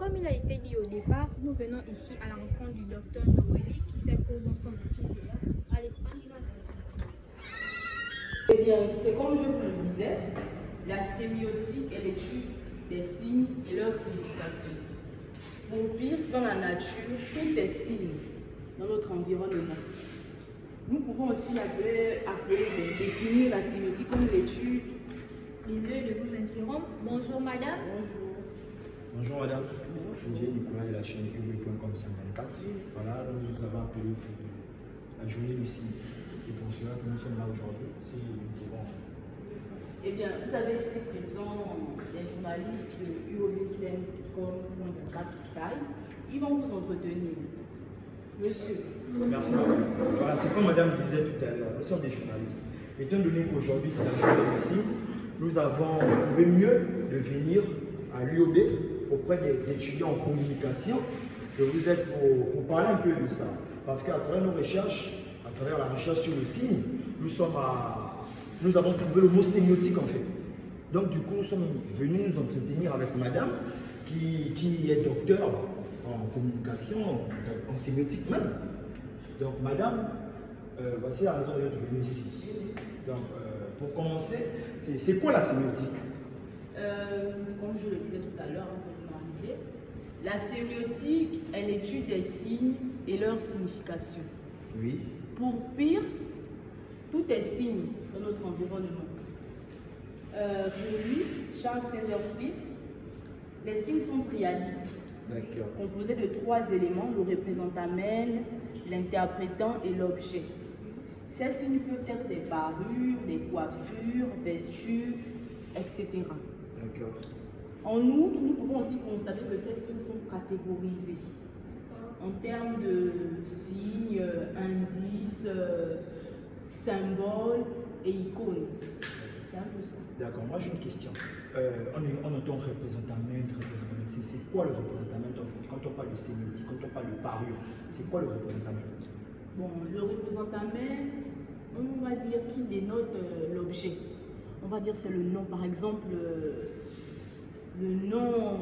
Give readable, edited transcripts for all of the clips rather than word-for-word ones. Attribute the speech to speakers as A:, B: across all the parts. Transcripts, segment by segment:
A: comme il a été dit au départ, nous venons ici à la rencontre du docteur Noélie qui fait cours dans son filière. Allez, on y va.
B: Eh bien, c'est comme je vous le disais, la sémiotique est l'étude des signes et leur signification. Pour Peirce, dans la nature, tout est signe dans notre environnement. Nous pouvons aussi définir la sémiotique comme l'étude.
A: Désolé de vous interrompre. Bonjour madame.
B: Bonjour.
C: Bonjour madame, je suis Nicolas de la chaîne UV.com 54. Voilà, nous avons appelé pour la journée du signe. C'est pour cela que nous sommes là aujourd'hui. Si nous pouvons.
B: Eh bien, vous avez ici présent des journalistes de UOBCM.4 Sky. Ils vont vous entretenir. Monsieur.
C: Merci madame. Voilà, c'est comme madame disait tout à l'heure, nous sommes des journalistes. Étant donné qu'aujourd'hui c'est la journée du signe, nous avons trouvé mieux de venir à l'UOB auprès des étudiants en communication que vous êtes pour parler un peu de ça. Parce qu'à travers nos recherches, à travers la recherche sur le signe, nous avons trouvé le mot sémiotique en fait. Donc du coup, nous sommes venus nous entretenir avec madame qui est docteur en communication, en sémiotique même. Donc madame, voici la raison de notre venue ici. Donc pour commencer, c'est quoi la sémiotique?
B: Comme je le disais tout à l'heure, la sémiotique est l'étude des signes et leur signification.
C: Oui.
B: Pour Peirce, tout est signe dans notre environnement. Pour lui, Charles Sanders Peirce, les signes sont triadiques, composés de 3 éléments, le représentamène, l'interprétant et l'objet. Ces signes peuvent être des parures, des coiffures, vestures, etc.
C: D'accord.
B: En outre, nous pouvons aussi constater que ces signes sont catégorisés en termes de signes, indices, symboles et icônes. C'est un peu ça.
C: D'accord, moi j'ai une question. On entend représentamène. C'est quoi le représentamène en fait? Quand on parle de sémiotique, quand on parle de parure, c'est quoi le représentamène?
B: Bon, le représentamène, on va dire qu'il dénote l'objet. On va dire c'est le nom, par exemple, le nom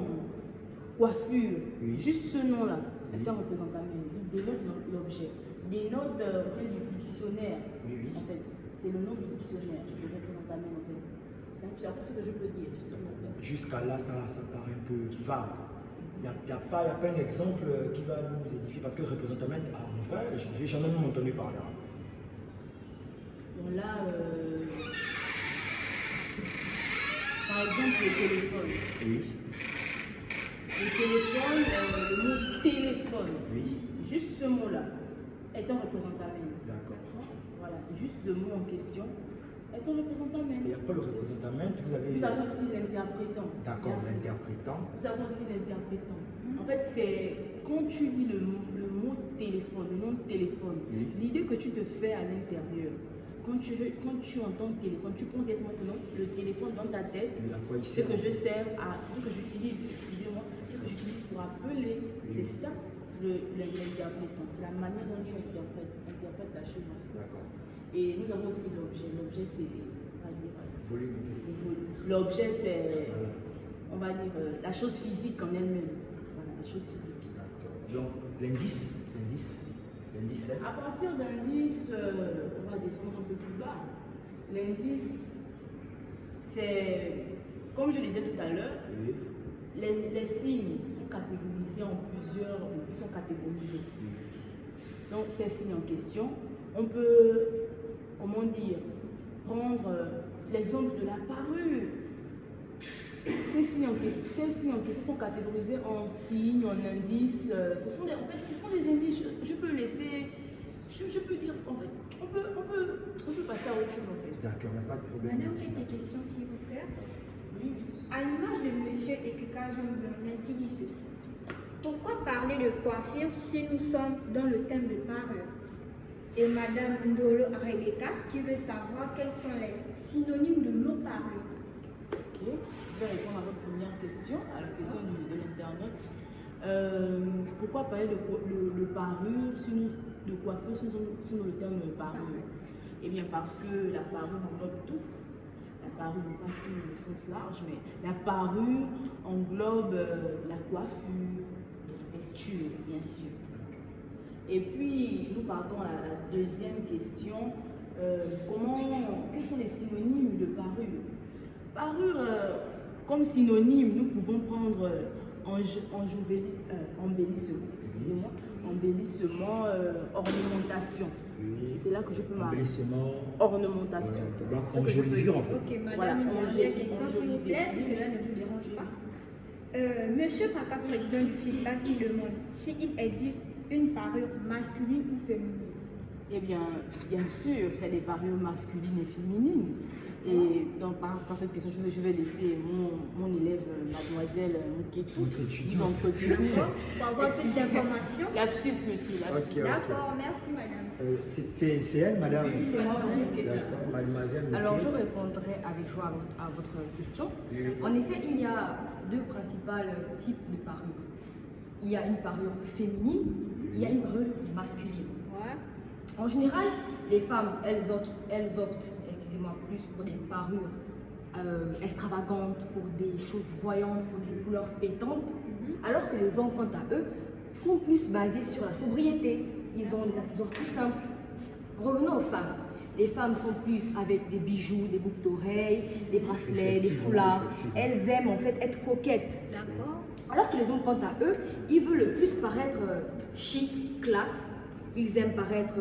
B: coiffure. Oui. Juste ce nom-là est un représentamène. Il dénote l'objet. Il dénote du dictionnaire. Oui. En fait, c'est le nom du dictionnaire, le représentamène en fait. C'est un peu ce que je peux dire.
C: Jusqu'à là, ça paraît un peu vague. Il n'y a pas un exemple qui va nous édifier parce que le représentamène, en vrai, j'ai jamais entendu parler.
B: Bon là, par exemple, le téléphone.
C: Oui.
B: Le téléphone, le mot téléphone,
C: oui.
B: Juste ce mot-là est un représentamène.
C: D'accord.
B: Voilà, juste le mot en question est un représentamène.
C: Et après le représentamène, vous avez
B: aussi l'interprétant.
C: D'accord, l'interprétant.
B: Vous avez aussi l'interprétant. En fait, c'est quand tu dis le mot téléphone, le nom de téléphone, oui. L'idée que tu te fais à l'intérieur. Quand tu entends le téléphone, tu prends directement le téléphone dans ta tête. C'est ce que je sers à, c'est ce que j'utilise, excusez-moi, c'est ce que j'utilise pour appeler. Oui. C'est ça l'interprétant. C'est la manière dont tu interprètes la chose.
C: D'accord.
B: Et nous avons aussi l'objet. L'objet, c'est l'objet, c'est, on va dire, la chose physique en elle-même. Voilà, la chose physique.
C: D'accord. Donc, l'indice, c'est
B: à partir d'indice, on va descendre un peu plus bas. L'indice, c'est, comme je disais tout à l'heure, oui. Les signes sont catégorisés en plusieurs, ils sont catégorisés. Oui. Donc, ces signes en question, on peut, comment dire, prendre l'exemple de la parure. Ces signes en question sont catégorisés en signes, en indices. Ce sont des indices. Je peux laisser. Je peux dire en fait. On peut passer à autre chose en fait.
C: D'accord, il n'y a pas de problème.
A: Madame, j'ai des questions s'il vous plaît. Oui. À l'image de monsieur Ekeka Jean Blondin qui dit ceci. Pourquoi parler de coiffure si nous sommes dans le thème de parure? Et madame Ndolo Rebecca qui veut savoir quels sont les synonymes de mot parure.
B: Okay. Je vais répondre à votre première question, à la question de l'internet. Pourquoi parler de parure, de coiffure sur le terme parure? Eh bien parce que la parure englobe tout. La parure, non pas tout au sens large, mais la parure englobe la coiffure, texture, bien sûr. Et puis, nous partons à la deuxième question. Quels sont les synonymes de parure? Parure, comme synonyme, nous pouvons prendre embellissement, excusez-moi, embellissement, ornementation.
C: Oui.
B: C'est là que je peux m'arrêter.
C: Embellissement.
B: Ornementation.
C: Voilà,
B: C'est ça que je peux
C: enjolivure, en fait.
A: Ok, madame,
B: Voilà,
A: une dernière
B: enjolivure.
A: question, s'il vous plaît, si cela ne vous dérange pas. Monsieur Kaka, président du feedback, qui demande s'il existe une parure masculine ou féminine.
B: Eh bien sûr, il y a des parures masculines et féminines. Et donc, par cette question, je vais laisser mon élève, mademoiselle Mouketou, nous entretenir.
A: Pour avoir plus d'informations.
B: Lapsus, monsieur, lapsus.
C: Ok.
A: D'accord, merci madame.
C: C'est elle, madame?
D: Oui, c'est moi, Mouketou.
C: D'accord, mademoiselle.
D: Alors, je
C: Mouketou.
D: répondrai avec joie à votre question.
C: Oui.
D: En effet, il y a deux principaux types de parures. Il y a une parure féminine, il y a une parure masculine.
A: Ouais.
D: En général, les femmes, elles optent excusez-moi, plus pour des parures extravagantes, pour des choses voyantes, pour des couleurs pétantes, alors que les hommes, quant à eux, sont plus basés sur la sobriété. Ils ont des accessoires plus simples. Revenons aux femmes. Les femmes sont plus avec des bijoux, des boucles d'oreilles, des bracelets, des foulards. Elles aiment en fait être coquettes.
A: D'accord.
D: Alors que les hommes, quant à eux, ils veulent le plus paraître chic, classe. Ils aiment paraître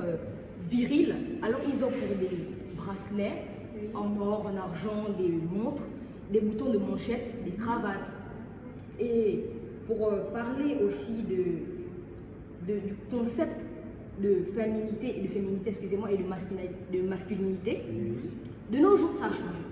D: virils. Alors ils optent pour des bracelets en or, en argent, des montres, des boutons de manchette, des cravates. Et pour parler aussi du concept de féminité, excusez-moi, et de masculinité, de nos jours, ça a changé.